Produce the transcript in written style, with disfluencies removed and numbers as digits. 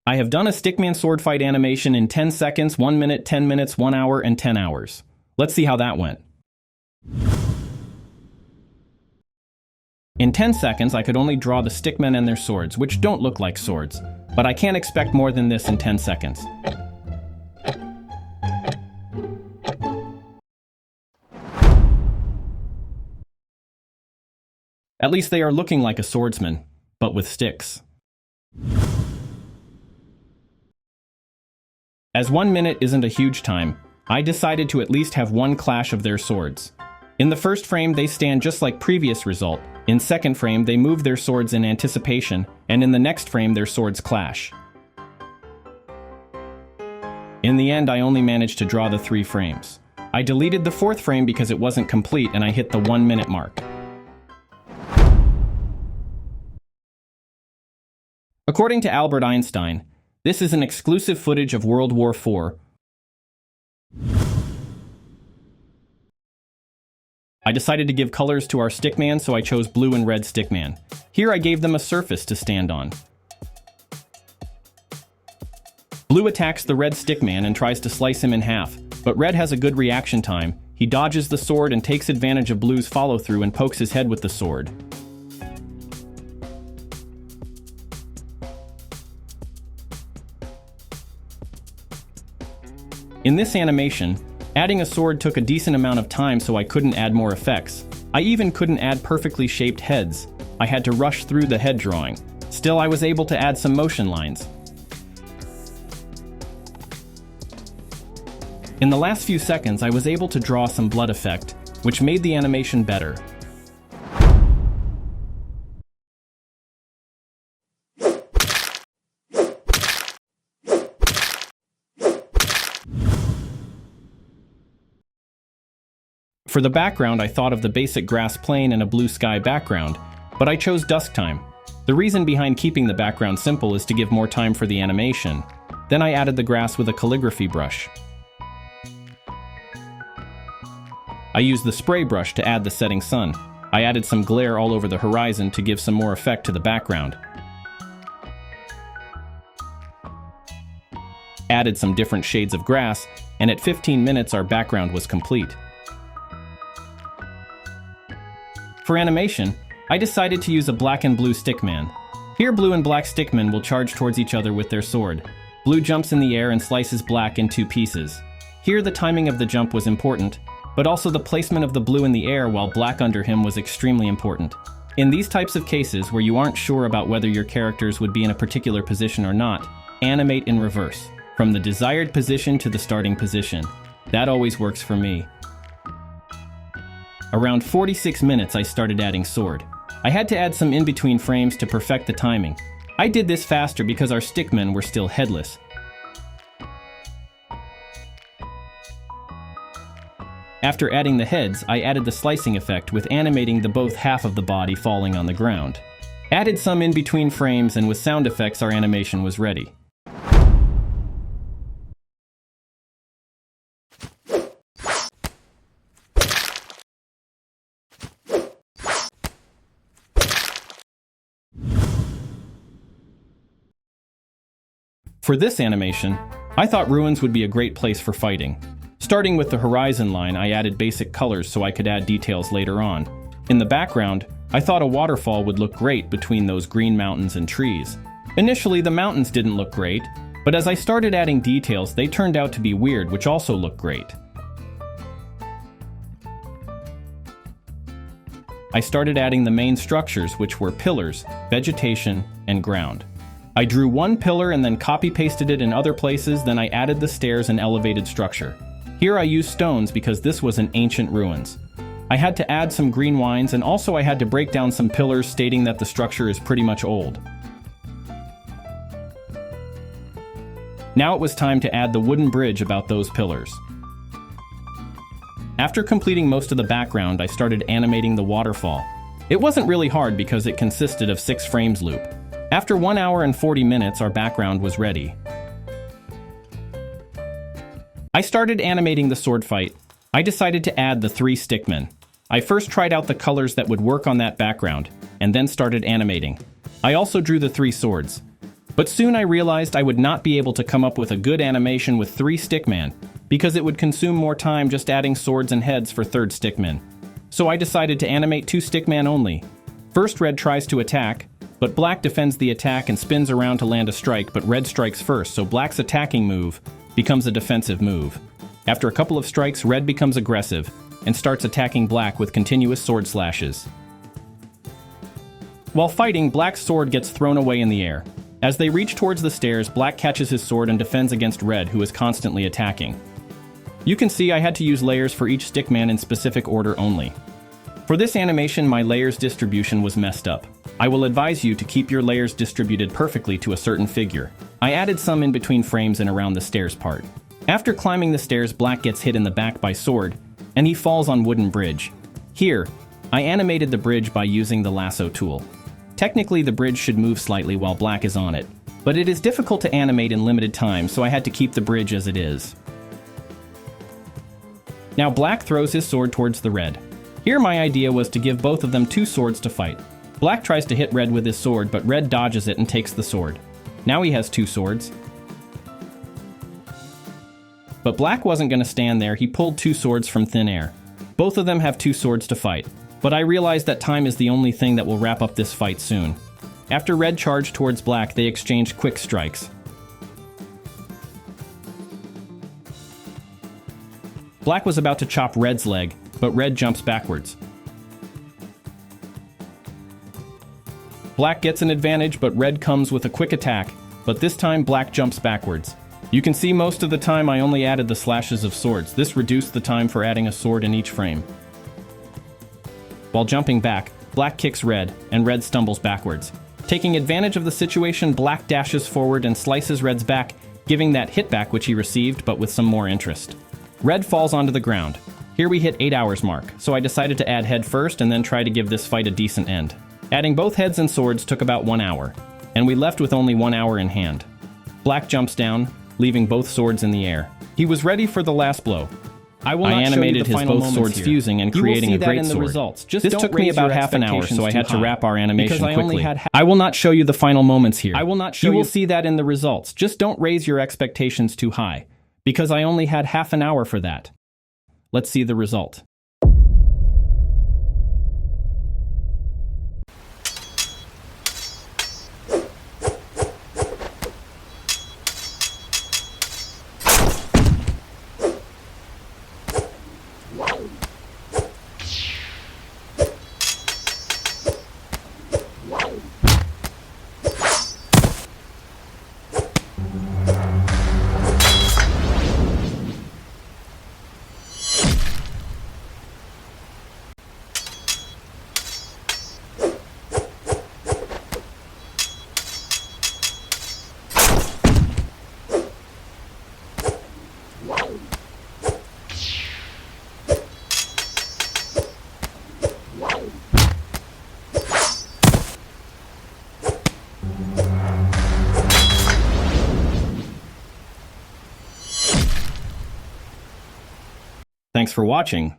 I have done a Stickman sword fight animation in 10 seconds, 1 minute, 10 minutes, 1 hour, and 10 hours. Let's see how that went. In 10 seconds, I could only draw the stickmen and their swords, which don't look like swords, but I can't expect more than this in 10 seconds. At least they are looking like a swordsman, but with sticks. As 1 minute isn't a huge time, I decided to at least have one clash of their swords. In the first frame, they stand just like previous result. In second frame, they move their swords in anticipation, and in the next frame, their swords clash. In the end, I only managed to draw the 3 frames. I deleted the 4th frame because it wasn't complete and I hit the 1 minute mark. According to Albert Einstein, this is an exclusive footage of World War IV. I decided to give colors to our stickman, so I chose blue and red stickman. Here I gave them a surface to stand on. Blue attacks the red stickman and tries to slice him in half, but red has a good reaction time. He dodges the sword and takes advantage of blue's follow-through and pokes his head with the sword. In this animation, adding a sword took a decent amount of time, so I couldn't add more effects. I even couldn't add perfectly shaped heads. I had to rush through the head drawing. Still, I was able to add some motion lines. In the last few seconds, I was able to draw some blood effect, which made the animation better. For the background, I thought of the basic grass plain and a blue sky background, but I chose dusk time. The reason behind keeping the background simple is to give more time for the animation. Then I added the grass with a calligraphy brush. I used the spray brush to add the setting sun. I added some glare all over the horizon to give some more effect to the background. Added some different shades of grass, and at 15 minutes our background was complete. For animation, I decided to use a black and blue stickman. Here blue and black stickmen will charge towards each other with their sword. Blue jumps in the air and slices black in 2 pieces. Here the timing of the jump was important, but also the placement of the blue in the air while black under him was extremely important. In these types of cases where you aren't sure about whether your characters would be in a particular position or not, animate in reverse, from the desired position to the starting position. That always works for me. Around 46 minutes I started adding sword. I had to add some in-between frames to perfect the timing. I did this faster because our stickmen were still headless. After adding the heads, I added the slicing effect with animating the both half of the body falling on the ground. Added some in-between frames, and with sound effects our animation was ready. For this animation, I thought ruins would be a great place for fighting. Starting with the horizon line, I added basic colors so I could add details later on. In the background, I thought a waterfall would look great between those green mountains and trees. Initially, the mountains didn't look great, but as I started adding details, they turned out to be weird, which also looked great. I started adding the main structures, which were pillars, vegetation, and ground. I drew one pillar and then copy-pasted it in other places, then I added the stairs and elevated structure. Here I used stones because this was an ancient ruins. I had to add some green wines, and also I had to break down some pillars stating that the structure is pretty much old. Now it was time to add the wooden bridge about those pillars. After completing most of the background, I started animating the waterfall. It wasn't really hard because it consisted of 6 frames loop. After 1 hour and 40 minutes, our background was ready. I started animating the sword fight. I decided to add the 3 stickmen. I first tried out the colors that would work on that background, and then started animating. I also drew the 3 swords. But soon I realized I would not be able to come up with a good animation with 3 Stickman, because it would consume more time just adding swords and heads for 3rd Stickman. So I decided to animate 2 Stickman only. First Red tries to attack, but Black defends the attack and spins around to land a strike, but Red strikes first, so Black's attacking move becomes a defensive move. After a couple of strikes, Red becomes aggressive and starts attacking Black with continuous sword slashes. While fighting, Black's sword gets thrown away in the air. As they reach towards the stairs, Black catches his sword and defends against Red, who is constantly attacking. You can see I had to use layers for each Stickman in specific order only. For this animation, my layers distribution was messed up. I will advise you to keep your layers distributed perfectly to a certain figure. I added some in between frames and around the stairs part. After climbing the stairs, Black gets hit in the back by sword, and he falls on wooden bridge. Here, I animated the bridge by using the lasso tool. Technically, the bridge should move slightly while Black is on it, but it is difficult to animate in limited time, so I had to keep the bridge as it is. Now Black throws his sword towards the Red. Here my idea was to give both of them 2 swords to fight. Black tries to hit Red with his sword, but Red dodges it and takes the sword. Now he has 2 swords. But Black wasn't going to stand there, he pulled 2 swords from thin air. Both of them have 2 swords to fight. But I realized that time is the only thing that will wrap up this fight soon. After Red charged towards Black, they exchanged quick strikes. Black was about to chop Red's leg, but Red jumps backwards. Black gets an advantage, but Red comes with a quick attack, but this time Black jumps backwards. You can see most of the time I only added the slashes of swords. This reduced the time for adding a sword in each frame. While jumping back, Black kicks Red, and Red stumbles backwards. Taking advantage of the situation, Black dashes forward and slices Red's back, giving that hit back which he received, but with some more interest. Red falls onto the ground. Here we hit 8 hours mark, so I decided to add head first and then try to give this fight a decent end. Adding both heads and swords took about 1 hour, and we left with only 1 hour in hand. Black jumps down, leaving both swords in the air. He was ready for the last blow. I animated his both swords fusing and creating a great sword. This took me about half an hour, so I had to wrap our animation quickly. I will not show you the final moments here. You will see that in the results. Just don't raise your expectations too high, because I only had half an hour for that. Let's see the result. Thanks for watching.